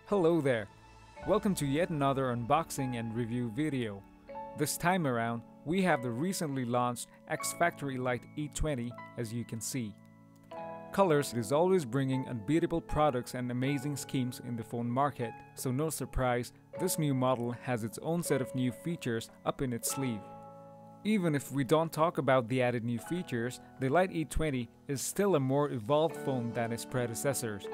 Hello there! Welcome to yet another unboxing and review video. This time around, we have the recently launched X-Factory Lite E-20 as you can see. Colors is always bringing unbeatable products and amazing schemes in the phone market, so no surprise, this new model has its own set of new features up in its sleeve. Even if we don't talk about the added new features, the Lite E-20 is still a more evolved phone than its predecessors.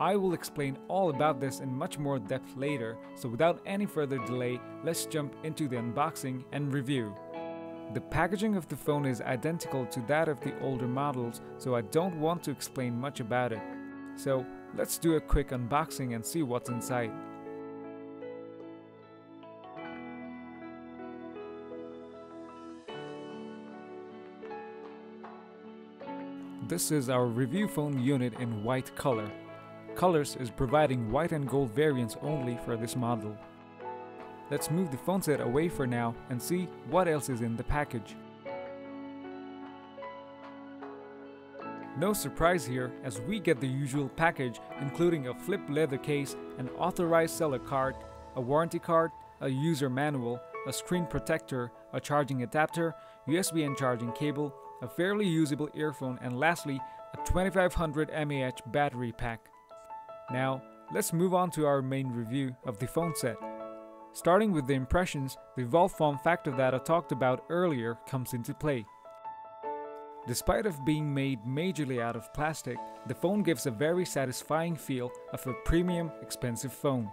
I will explain all about this in much more depth later, so without any further delay, let's jump into the unboxing and review. The packaging of the phone is identical to that of the older models, so I don't want to explain much about it. So let's do a quick unboxing and see what's inside. This is our review phone unit in white color. Colors is providing white and gold variants only for this model. Let's move the phone set away for now and see what else is in the package. No surprise here, as we get the usual package including a flip leather case, an authorized seller card, a warranty card, a user manual, a screen protector, a charging adapter, USB and charging cable, a fairly usable earphone, and lastly a 2500 mAh battery pack. Now, let's move on to our main review of the phone set. Starting with the impressions, the evolved form factor that I talked about earlier comes into play. Despite of being made majorly out of plastic, the phone gives a very satisfying feel of a premium, expensive phone.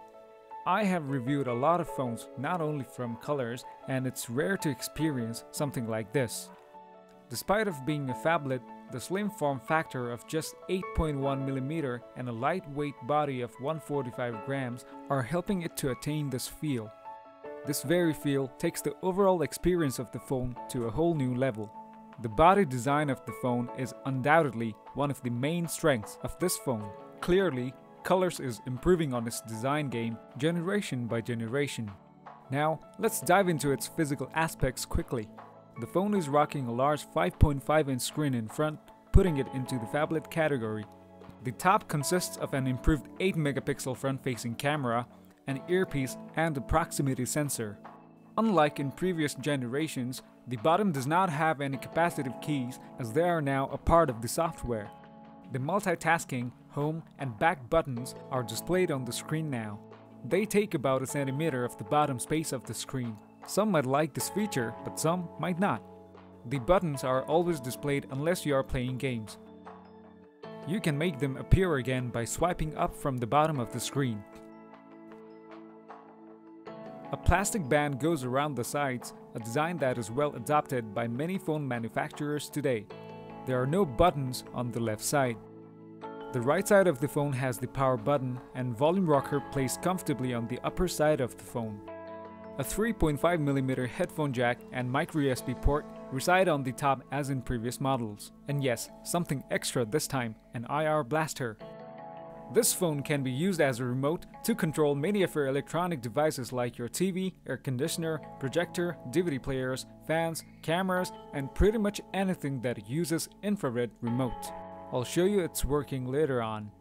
I have reviewed a lot of phones, not only from colors, and it's rare to experience something like this. Despite of being a phablet, the slim form factor of just 8.1mm and a lightweight body of 145 grams are helping it to attain this feel. This very feel takes the overall experience of the phone to a whole new level. The body design of the phone is undoubtedly one of the main strengths of this phone. Clearly, Colors is improving on its design game generation by generation. Now, let's dive into its physical aspects quickly. The phone is rocking a large 5.5-inch screen in front, putting it into the phablet category. The top consists of an improved 8-megapixel front-facing camera, an earpiece, and a proximity sensor. Unlike in previous generations, the bottom does not have any capacitive keys as they are now a part of the software. The multitasking, home, and back buttons are displayed on the screen now. They take about a centimeter of the bottom space of the screen. Some might like this feature, but some might not. The buttons are always displayed unless you are playing games. You can make them appear again by swiping up from the bottom of the screen. A plastic band goes around the sides, a design that is well adopted by many phone manufacturers today. There are no buttons on the left side. The right side of the phone has the power button and volume rocker placed comfortably on the upper side of the phone. A 3.5mm headphone jack and micro USB port reside on the top as in previous models. And yes, something extra this time, an IR blaster. This phone can be used as a remote to control many of your electronic devices like your TV, air conditioner, projector, DVD players, fans, cameras, and pretty much anything that uses infrared remote. I'll show you its working later on.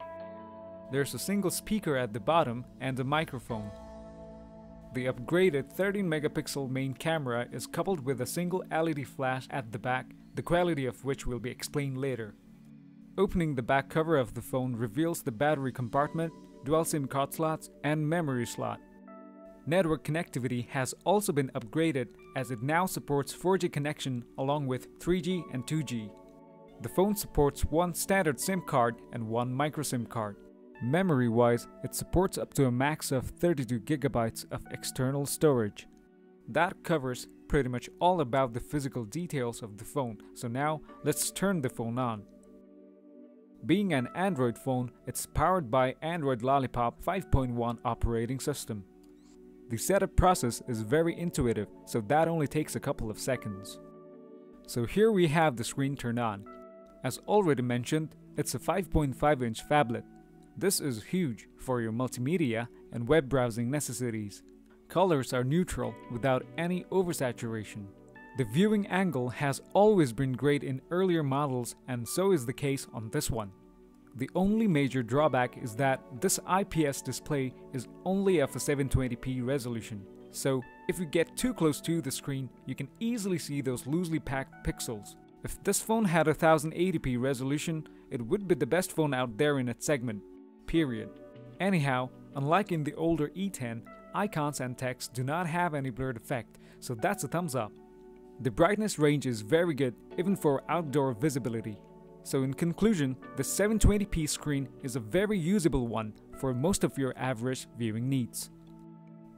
There's a single speaker at the bottom and a microphone. The upgraded 13-megapixel main camera is coupled with a single LED flash at the back, the quality of which will be explained later. Opening the back cover of the phone reveals the battery compartment, dual SIM card slots, and memory slot. Network connectivity has also been upgraded as it now supports 4G connection along with 3G and 2G. The phone supports one standard SIM card and one micro SIM card. Memory-wise, it supports up to a max of 32 GB of external storage. That covers pretty much all about the physical details of the phone, so now let's turn the phone on. Being an Android phone, it's powered by Android Lollipop 5.1 operating system. The setup process is very intuitive, so that only takes a couple of seconds. So here we have the screen turned on. As already mentioned, it's a 5.5-inch phablet. This is huge for your multimedia and web browsing necessities. Colors are neutral without any oversaturation. The viewing angle has always been great in earlier models, and so is the case on this one. The only major drawback is that this IPS display is only of a 720p resolution. So if you get too close to the screen, you can easily see those loosely packed pixels. If this phone had a 1080p resolution, it would be the best phone out there in its segment. Period. Anyhow, unlike in the older E10, icons and text do not have any blurred effect, so that's a thumbs up. The brightness range is very good even for outdoor visibility. So in conclusion, the 720p screen is a very usable one for most of your average viewing needs.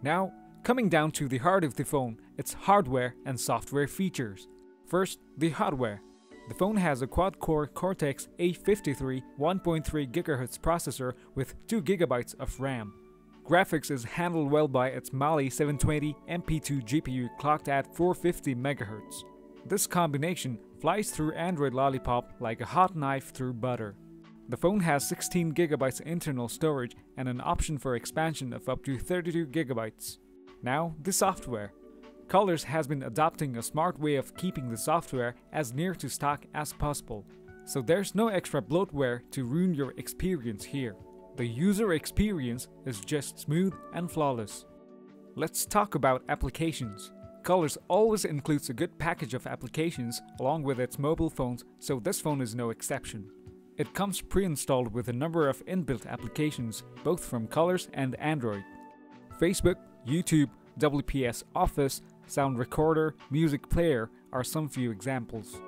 Now, coming down to the heart of the phone, its hardware and software features. First, the hardware. The phone has a quad-core Cortex A53 1.3 GHz processor with 2 GB of RAM. Graphics is handled well by its Mali 720 MP2 GPU clocked at 450 MHz. This combination flies through Android Lollipop like a hot knife through butter. The phone has 16 GB internal storage and an option for expansion of up to 32 GB. Now, the software. Colors has been adopting a smart way of keeping the software as near to stock as possible, so there's no extra bloatware to ruin your experience here. The user experience is just smooth and flawless. Let's talk about applications. Colors always includes a good package of applications along with its mobile phones, so this phone is no exception. It comes pre-installed with a number of inbuilt applications, both from Colors and Android. Facebook, YouTube, IPS Office, Sound Recorder, Music Player are some few examples.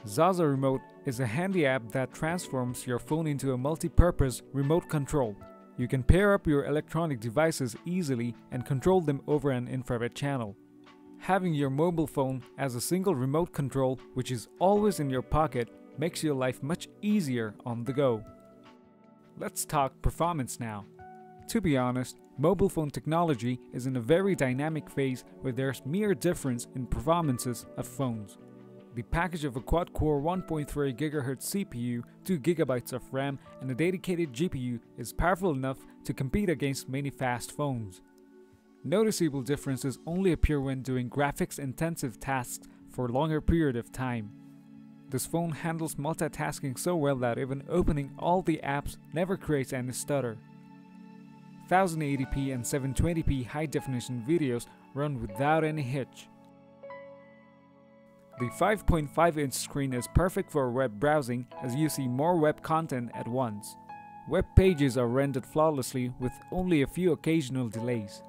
Zaza Remote is a handy app that transforms your phone into a multi-purpose remote control. You can pair up your electronic devices easily and control them over an infrared channel. Having your mobile phone as a single remote control, which is always in your pocket, makes your life much easier on the go. Let's talk performance now. To be honest, mobile phone technology is in a very dynamic phase where there's mere difference in performances of phones. The package of a quad-core 1.3 GHz CPU, 2 GB of RAM, and a dedicated GPU is powerful enough to compete against many fast phones. Noticeable differences only appear when doing graphics-intensive tasks for a longer period of time. This phone handles multitasking so well that even opening all the apps never creates any stutter. 1080p and 720p high-definition videos run without any hitch. The 5.5-inch screen is perfect for web browsing as you see more web content at once. Web pages are rendered flawlessly with only a few occasional delays.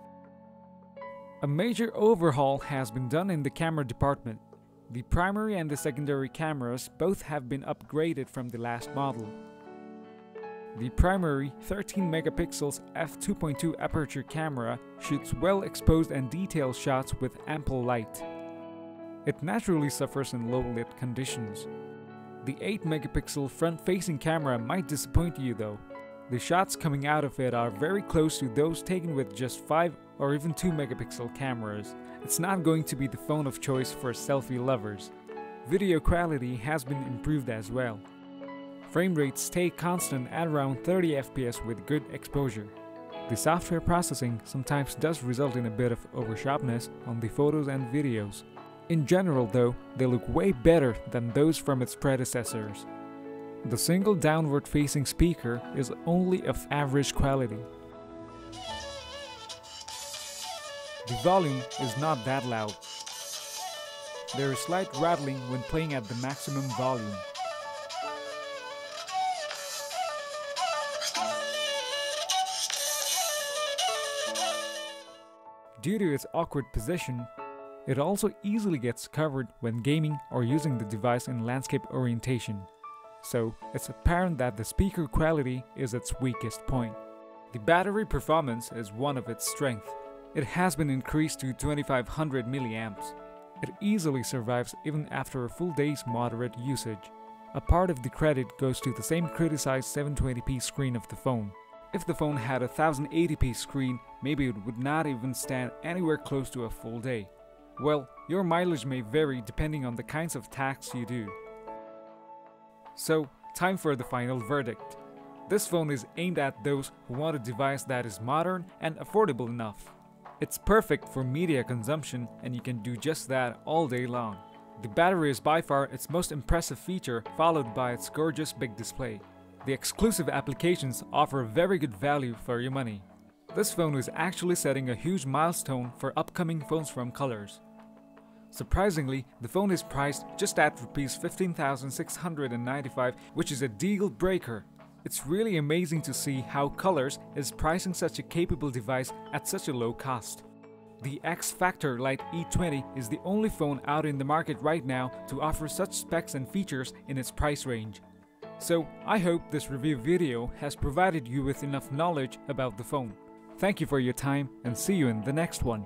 A major overhaul has been done in the camera department. The primary and the secondary cameras both have been upgraded from the last model. The primary 13 megapixels f2.2 aperture camera shoots well-exposed and detailed shots with ample light. It naturally suffers in low-lit conditions. The 8 megapixel front-facing camera might disappoint you though. The shots coming out of it are very close to those taken with just 5 or even 2 megapixel cameras. It's not going to be the phone of choice for selfie lovers. Video quality has been improved as well. Frame rates stay constant at around 30 FPS with good exposure. The software processing sometimes does result in a bit of oversharpness on the photos and videos. In general though, they look way better than those from its predecessors. The single downward-facing speaker is only of average quality. The volume is not that loud. There is slight rattling when playing at the maximum volume. Due to its awkward position, it also easily gets covered when gaming or using the device in landscape orientation. So it's apparent that the speaker quality is its weakest point. The battery performance is one of its strengths. It has been increased to 2500 mAh. It easily survives even after a full day's moderate usage. A part of the credit goes to the same criticized 720p screen of the phone. If the phone had a 1080p screen, maybe it would not even stand anywhere close to a full day. Well, your mileage may vary depending on the kinds of tasks you do. So, time for the final verdict. This phone is aimed at those who want a device that is modern and affordable enough. It's perfect for media consumption and you can do just that all day long. The battery is by far its most impressive feature, followed by its gorgeous big display. The exclusive applications offer very good value for your money. This phone is actually setting a huge milestone for upcoming phones from Colors. Surprisingly, the phone is priced just at Rs 15,695, which is a deal breaker. It's really amazing to see how Colors is pricing such a capable device at such a low cost. The X Factor Lite E-20 is the only phone out in the market right now to offer such specs and features in its price range. So, I hope this review video has provided you with enough knowledge about the phone. Thank you for your time and see you in the next one.